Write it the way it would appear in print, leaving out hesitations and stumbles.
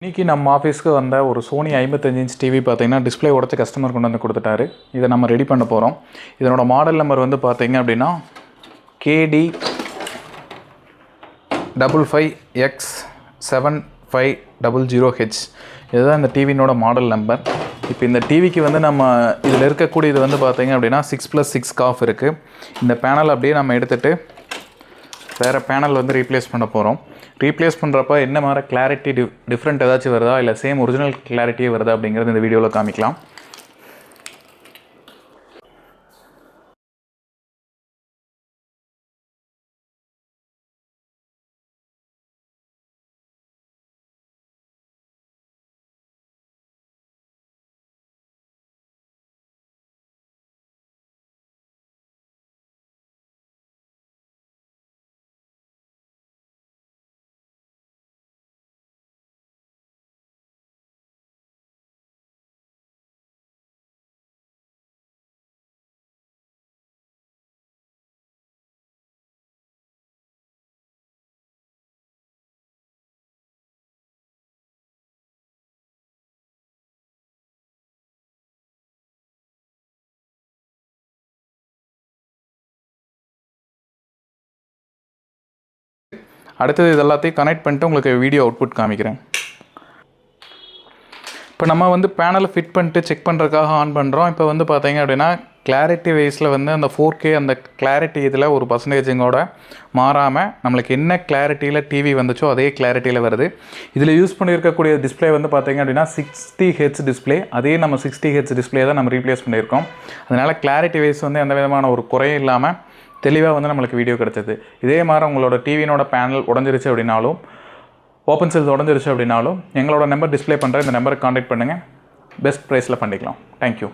இன்றைக்கி நம்ம ஆஃபீஸ்க்கு வந்த ஒரு சோனி 55 இன்ச் டிவி பார்த்தீங்கன்னா டிஸ்பிளே உடச்சி கஸ்டமர் கொண்டு வந்து கொடுத்துட்டாரு. இதை நம்ம ரெடி பண்ண போகிறோம். இதனோட மாடல் நம்பர் வந்து பார்த்தீங்க அப்படின்னா KD55X7500H. இதுதான் இந்த டிவினோட மாடல் நம்பர். இப்போ இந்த டிவிக்கு வந்து நம்ம இதில் இருக்கக்கூடியது வந்து பார்த்தீங்க அப்படின்னா 6+6 காஃப் இருக்குது. இந்த பேனல் அப்படியே நம்ம எடுத்துகிட்டு வேறு பேனல் வந்து ரீப்ளேஸ் பண்ண போகிறோம். ரீப்ளேஸ் பண்ணுறப்ப என்ன மாதிரி கிளாரிட்டி டிஃப்ரெண்ட் ஏதாச்சும் வருதா இல்லை சேம் ஒரிஜினல் கிளாரிட்டியே வருதா அப்படிங்கிறது இந்த வீடியோவில் காமிக்கலாம். அடுத்தது இது எல்லாத்தையும் கனெக்ட் பண்ணிட்டு உங்களுக்கு வீடியோ அவுட்புட் காமிக்கிறேன். இப்போ நம்ம வந்து பேனலை ஃபிட் பண்ணிட்டு செக் பண்ணுறதுக்காக ஆன் பண்ணுறோம். இப்போ வந்து பார்த்தீங்க அப்படின்னா கிளாரிட்டி வைஸில் வந்து அந்த 4K அந்த கிளாரிட்டி இதில் ஒரு பர்சன்டேஜிங்கோட மாறாமல் நம்மளுக்கு என்ன கிளாரிட்டியில் டிவி வந்துச்சோ அதே கிளாரிட்டியில் வருது. இதில் யூஸ் பண்ணியிருக்கக்கூடிய டிஸ்பிளே வந்து பார்த்தீங்க அப்படின்னா 60Hz டிஸ்பிளே. அதே நம்ம 60Hz டிஸ்பிளே தான் நம்ம ரீப்ளேஸ் பண்ணியிருக்கோம். அதனால் கிளாரிட்டி வைஸ் வந்து எந்த விதமான ஒரு குறையும் இல்லாமல் தெளிவாக வந்து நம்மளுக்கு வீடியோ கிடச்சிது. இதே மாதிரி உங்களோட டிவியோட பேனல் உடஞ்சிருச்சு அப்படின்னாலும் ஓப்பன் செல்ஸ் உடஞ்சிருச்சு அப்படின்னாலும் எங்களோட நம்பர் டிஸ்பிளே பண்ணுற இந்த நம்பருக்கு காண்டாக்ட் பண்ணுங்கள். பெஸ்ட் ப்ரைஸில் பண்ணிக்கலாம். தேங்க்யூ.